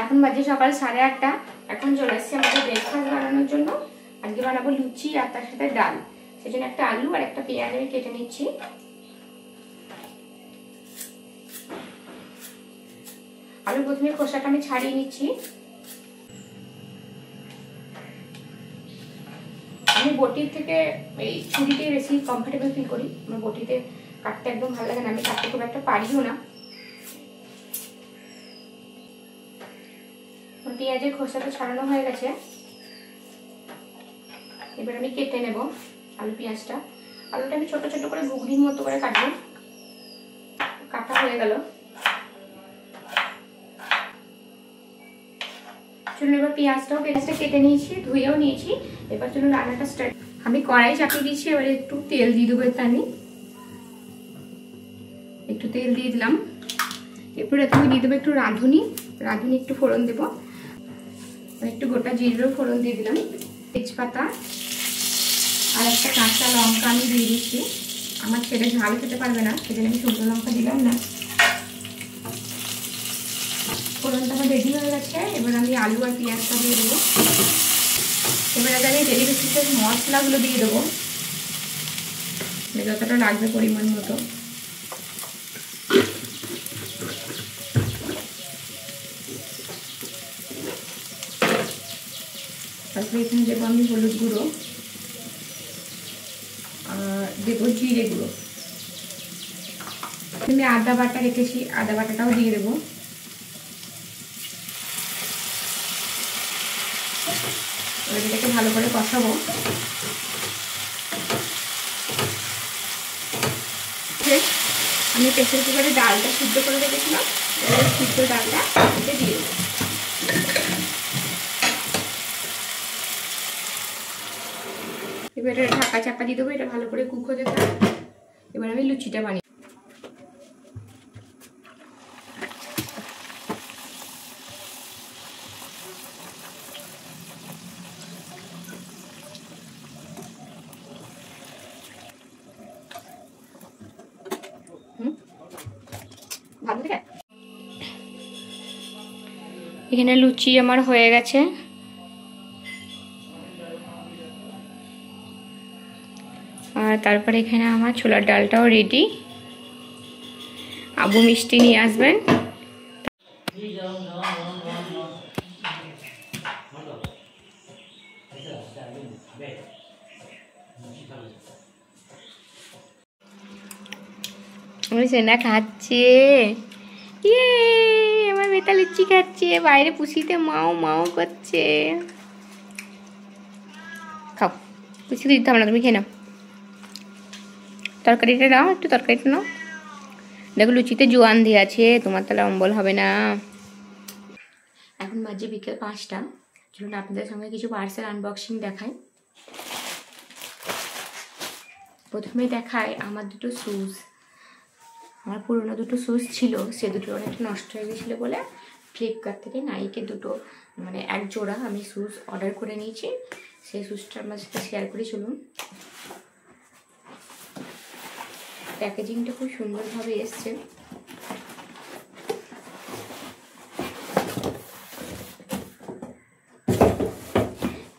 এখন বাজে সকাল 8:30। এখন চলে এসেছি আমাদের ব্রেকফাস্ট বানানোর জন্য। আজকে বানাবো লুচি আর তার সাথে ডাল। সেজন্য একটা আলু আর একটা পেঁয়াজ আমি কেটে নিচ্ছি। আলু প্রথমে খোসাটা আমি ছাড়িয়ে নিচ্ছি। আমি বটির থেকে এই ছুরিতে বেশি কমফোর্টেবল ফিল করি। আমার বটিতে কাটতে একদম ভালো লাগে না, আমি কাটতে খুব একটা পারিও না। পেঁয়াজের খোসাটা ছাড়ানো হয়ে গেছে, এবার আমি কেটে নেব আলু পেঁয়াজটা। আলুটা আমি ছোট ছোট করে ঘুগনির মতো করে কাটবো। কাটা হয়ে গেল, চলুন এবার পেঁয়াজটা কেটে নিয়েছি, ধুয়েও নিয়েছি। এবার চলুন রান্নাটা স্টার্ট। আমি কড়াই চাপিয়ে দিচ্ছি, এবার একটু তেল দিয়ে দেবো। আমি একটু তেল দিয়ে দিলাম। এরপরে তুমি দিয়ে দেবো একটু রাঁধুনি একটু ফোড়ন দেবো। একটু গোটা জিরেরও ফোড়ন দিয়ে দিলাম, তেজপাতা আর একটা কাঁচা লঙ্কা আমি দিয়ে দিচ্ছি। আমার ছেলে ঝাল খেতে পারবে না, সেজন্য আমি শুকনো লঙ্কা দিলাম না। ফোড়নটা আমার রেডি হয়ে গেছে, এবার আমি আলু আর পেঁয়াজটা দিয়ে দেবো। এবার আমি ডেলি বেসিসে মশলাগুলো দিয়ে দেবো, যতটা লাগবে পরিমাণ মতো। তারপরে এখানে দেবো আমি হলুদ গুঁড়ো, দেবো জিরে গুঁড়ো। আমি আদা বাটা রেখেছি, আদা বাটাটাও দিয়ে দেবো। এবার এটাকে ভালো করে কষাবো। আমি প্রেসার কুকারে ডালটা সিদ্ধ করে রেখেছিলাম, সিদ্ধ ডালটা দিয়ে দেবো। এবার এটা ঢাকা চাপা দিয়ে দেবো, এটা ভালো করে কুক হতে থাকবে। এবার আমি লুচিটা বানিয়ে এখানে লুচি আমার হয়ে গেছে। আর তারপরে এখানে আমার ছোলার ডালটাও রেডি। আবু মিষ্টি নিয়ে আসবেন। আমার সেনা খাচ্ছে, ইয়ে আমার বেটা লুচি খাচ্ছে। বাইরে পুষিতে মাও মাও করছে। খাও, পুষি দিতে হবে না, তুমি খেয়ে নাও। তরকারিটা নাও, একটু তরকারিটা নাও। দেখো লুচিতে জোয়ান দিয়ে আছে, তোমার তাহলে অম্বল হবে না। এখন বাজে বিকেল 5টা। চলুন আপনাদের সঙ্গে কিছু পার্সেল আনবক্সিং দেখাই। প্রথমে দেখায় আমার দুটো শুজ। আমার পুরোনো দুটো শুজ ছিল, সে দুটো অনেকটা নষ্ট হয়ে গেছিলো বলে ফ্লিপকার্ট থেকে নাইকের দুটো মানে এক জোড়া আমি শুজ অর্ডার করে নিয়েছি। সেই শুজটা আমার সাথে শেয়ার করি। চলুন, প্যাকেজিংটা খুব সুন্দরভাবে এসছে।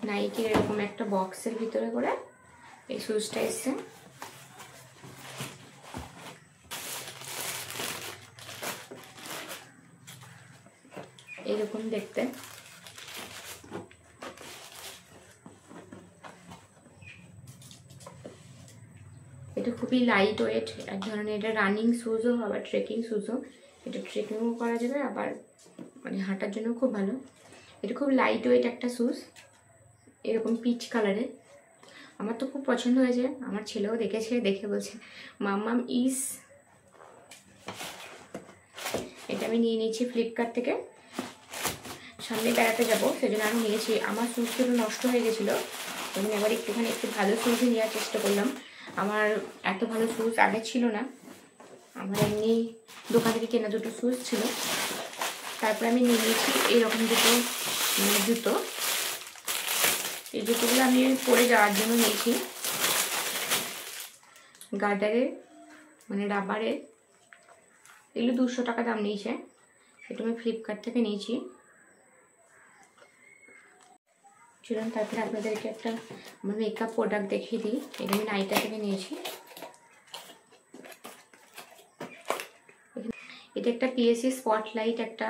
নাইকের এরকম একটা বক্সের ভিতরে করে এই শুজটা এসছে। এইরকম দেখতে। এটা খুবই লাইট ওয়েট এক ধরনের। এটা রানিং শুজও আবার ট্রেকিং শুজও। এটা ট্রেকিংও করা যাবে, আবার মানে হাঁটার জন্য খুব ভালো। এটা খুব লাইট ওয়েট একটা শুজ, এরকম পিচ কালারের। আমার তো খুব পছন্দ হয়েছে, আমার ছেলেও দেখেছে, দেখে বলছে মাম্মাম ইস। এটা আমি নিয়ে নিয়েছি ফ্লিপকার্ট থেকে। সামনে বেড়াতে যাবো সেজন্য আমি নিয়েছি। আমার শুজগুলো নষ্ট হয়ে গেছিলো, আমি এবার একটু ভালো শুজই নেওয়ার চেষ্টা করলাম। আমার এত ভালো শুজ আগে ছিল না, আমার এমনি দোকান থেকে কেনা দুটো শুজ ছিল। তারপরে আমি নিয়ে নিয়েছি এইরকম দুটো জুতো। এই জুতোগুলো আমি পরে যাওয়ার জন্য নিয়েছি, গার্ডারের মানে রাবারের। এগুলো 200 টাকা দাম নিয়েছে। এটা আমি ফ্লিপকার্ট থেকে নিয়েছি। চলুন তারপরে আপনাদেরকে একটা আমার মেকআপ প্রোডাক্ট দেখিয়ে দিই। এটা আমি নাইকা থেকে নিয়েছি। এটা একটা পিএসসি স্পটলাইট একটা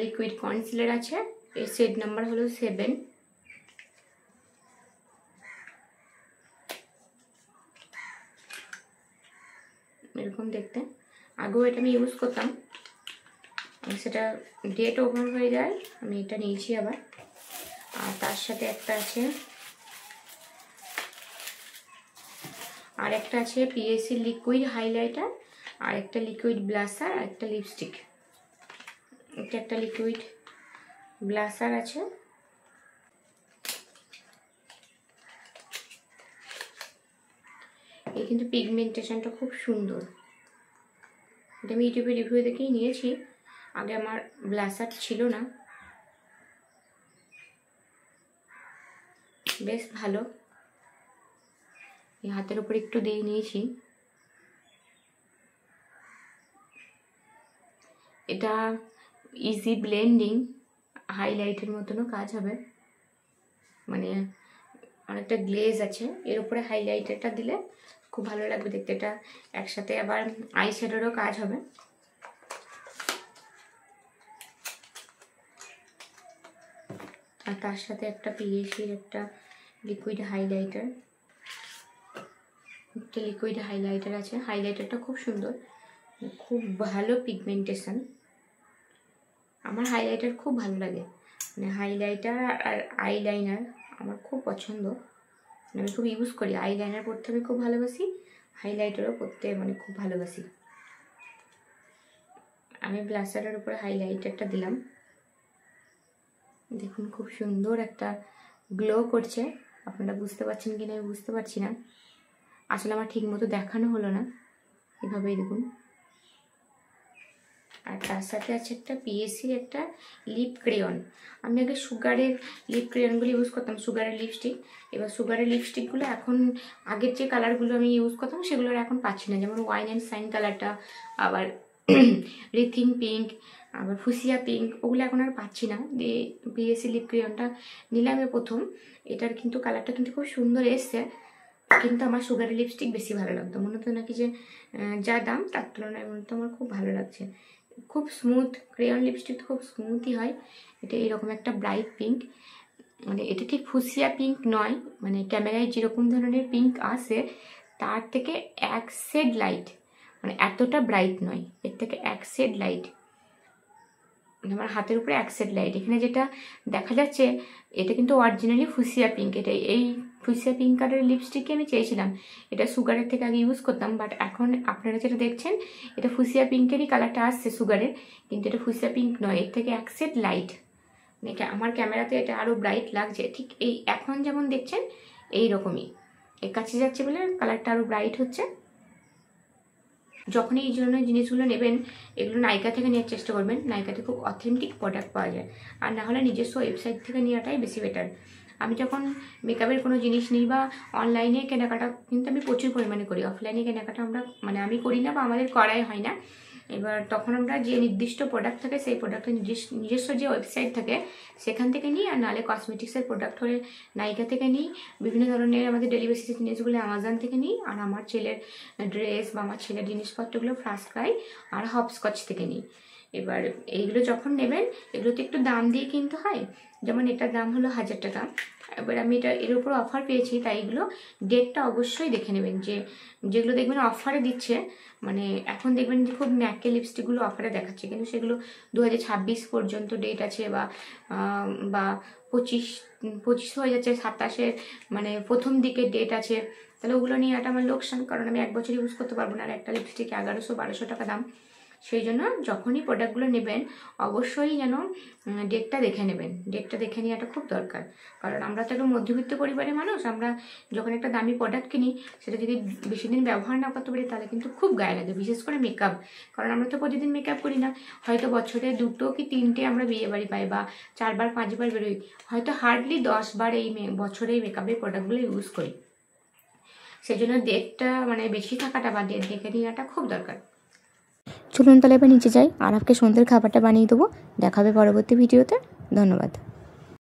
লিকুইড কনসিলার আছে। এর শেড নাম্বার হলো 7। এরকম দেখতে। আগেও এটা আমি ইউজ করতাম, সেটা ডেট ওভার হয়ে যায়, আমি এটা নিয়েছি আবার। আর তার সাথে একটা আছে, আর একটা আছে পিএসসি লিকুইড হাইলাইটার, আর একটা লিকুইড ব্লাশার, আর একটা লিপস্টিক। এটা একটা লিকুইড ব্লাশার আছে। এই কিন্তু পিগমেন্টেশনটা খুব সুন্দর। এটা আমি ইউটিউবে রিভিউ দেখেই নিয়েছি, আগে আমার ব্লাশার ছিল না। বেশ ভালো। এই হাতের উপর একটু দিয়ে নিয়েছি। এটা ইজি ব্লেন্ডিং হাইলাইটের মতনও কাজ হবে, মানে অনেকটা গ্লেজ আছে। এর উপরে হাইলাইটারটা দিলে খুব ভালো লাগবে দেখতে। এটা একসাথে আবার আই শ্যাডোরও কাজ হবে। আর তার সাথে একটা পিএসসির একটা লিকুইড হাইলাইটার, একটা লিকুইড হাইলাইটার আছে। হাইলাইটারটা খুব সুন্দর, খুব ভালো পিগমেন্টেশন। আমার হাইলাইটার খুব ভালো লাগে, মানে হাইলাইটার আর আইলাইনার আমার খুব পছন্দ। আমি খুব ইউজ করি। আইলাইনার পরতে আমি খুব ভালোবাসি, হাইলাইটারও পরতে মানে খুব ভালোবাসি। আমি ব্লাশারের উপরে হাইলাইটারটা দিলাম। দেখুন খুব সুন্দর একটা গ্লো করছে। আপনারা বুঝতে পারছেন কিনা আমি বুঝতে পারছি না, আসলে আমার ঠিক মতো দেখানো হলো না। এভাবেই দেখুন। আর তার সাথে আছে একটা পিএসসির একটা লিপ ক্রেয়ন। আমি আগে সুগারের লিপ ক্রেয়নগুলো ইউজ করতাম, সুগারের লিপস্টিক। এবার সুগারের লিপস্টিকগুলো এখন আগের যে কালারগুলো আমি ইউজ করতাম সেগুলো এখন পাচ্ছি না, যেমন ওয়াইন অ্যান্ড সাইন কালারটা, আবার রিথিং পিঙ্ক, আবার ফুসিয়া পিঙ্ক, ওগুলো এখন আর পাচ্ছি না। দিয়ে পিএসসি লিপ ক্রেয়নটা নিলাম প্রথম। এটার কিন্তু কালারটা কিন্তু খুব সুন্দর এসছে, কিন্তু আমার সুগারের লিপস্টিক বেশি ভালো লাগতো। মনে হতো নাকি যে যা দাম তার তুলনায় মনে হতো আমার খুব ভালো লাগছে। খুব স্মুথ, ক্রেয়ন লিপস্টিক খুব স্মুথই হয়। এটা এরকম একটা ব্রাইট পিঙ্ক, মানে এটা ঠিক ফুসিয়া পিঙ্ক নয়, মানে ক্যামেরায় যেরকম ধরনের পিঙ্ক আসে তার থেকে এক শেড লাইট, মানে এতটা ব্রাইট নয়, এর থেকে এক শেড লাইট। আমার হাতের উপরে এক শেড লাইট। এখানে যেটা দেখা যাচ্ছে এটা কিন্তু অরিজিনালি ফুসিয়া পিঙ্ক। এটা এই ফুসিয়া পিঙ্ক কালারের লিপস্টিককে আমি চেয়েছিলাম। এটা সুগারের থেকে আগে ইউজ করতাম, বাট এখন আপনারা যেটা দেখছেন এটা ফুসিয়া পিঙ্কেরই কালারটা আসছে সুগারের, কিন্তু এটা ফুসিয়া পিঙ্ক নয়, এর থেকে এক শেড লাইট। মানে আমার ক্যামেরাতে এটা আরও ব্রাইট লাগছে, ঠিক এই এখন যেমন দেখছেন এই রকমই। এর কাছে যাচ্ছে বলে কালারটা আরও ব্রাইট হচ্ছে। যখন এই ধরনের জিনিসগুলো নেবেন এগুলো নাইকা থেকে নেওয়ার চেষ্টা করবেন। নাইকাতে খুব অথেন্টিক প্রোডাক্ট পাওয়া যায়, আর না হলে নিজস্ব ওয়েবসাইট থেকে নেওয়াটাই বেশি বেটার। আমি যখন মেকআপের কোনো জিনিস নিই বা অনলাইনে কেনাকাটা কিন্তু আমি প্রচুর পরিমাণে করি, অফলাইনে কেনাকাটা আমরা মানে আমি করি না বা আমাদের করাই হয় না। এবার তখন আমরা যে নির্দিষ্ট প্রোডাক্ট থাকে সেই প্রোডাক্টের নিজস্ব যে ওয়েবসাইট থাকে সেখান থেকে নিই, আর নাহলে কসমেটিক্সের প্রোডাক্ট হলে নাইকা থেকে নিই। বিভিন্ন ধরনের আমাদের ডেলি বেসিসের জিনিসগুলো অ্যামাজন থেকে নিই, আর আমার ছেলের ড্রেস বা আমার ছেলের জিনিসপত্রগুলো ফার্স্ট ক্রাই আর হপস্কচ থেকে নিই। এবার এইগুলো যখন নেবেন এগুলোতে একটু দাম দিয়ে কিনতে হয়, যেমন এটার দাম হলো 1000 টাকা। এবার আমি এটা এর উপর অফার পেয়েছি, তাই এগুলো ডেটটা অবশ্যই দেখে নেবেন। যেগুলো দেখবেন অফারে দিচ্ছে, মানে এখন দেখবেন যে খুব ম্যাকে লিপস্টিকগুলো অফারে দেখাচ্ছে, কিন্তু সেগুলো 2026 পর্যন্ত ডেট আছে, বা 25 হয়ে যাচ্ছে, 27-এর মানে প্রথম দিকে ডেট আছে। তাহলে ওগুলো নিয়ে এটা আমার লোকসান, কারণ আমি 1 বছর ইউজ করতে পারবো না। আর একটা লিপস্টিক 1100-1200 টাকা দাম। সেই জন্য যখনই প্রোডাক্টগুলো নেবেন অবশ্যই যেন ডেটটা দেখে নেবেন। ডেটটা দেখে নেওয়াটা খুব দরকার, কারণ আমরা তো একটা মধ্যবিত্ত পরিবারের মানুষ। আমরা যখন একটা দামি প্রোডাক্ট কিনি সেটা যদি বেশি দিন ব্যবহার না করতে পারি তাহলে কিন্তু খুব গায়ে লাগে, বিশেষ করে মেকআপ। কারণ আমরা তো প্রতিদিন মেকআপ করি না, হয়তো বছরে 2 কি 3টে আমরা বিয়ে বাড়ি পাই, বা 4বার 5বার বেরোই, হয়তো হার্ডলি 10 বার এই বছরে এই মেকআপের প্রোডাক্টগুলো ইউজ করি। সেই জন্য ডেটটা মানে বেশি থাকাটা বা ডেট দেখে নেওয়াটা খুব দরকার। চলুন তাহলে এবার নিচে যাই, আর আপনাকে সন্ধ্যের খাবারটা বানিয়ে দেবো। দেখা হবে পরবর্তী ভিডিওতে। ধন্যবাদ।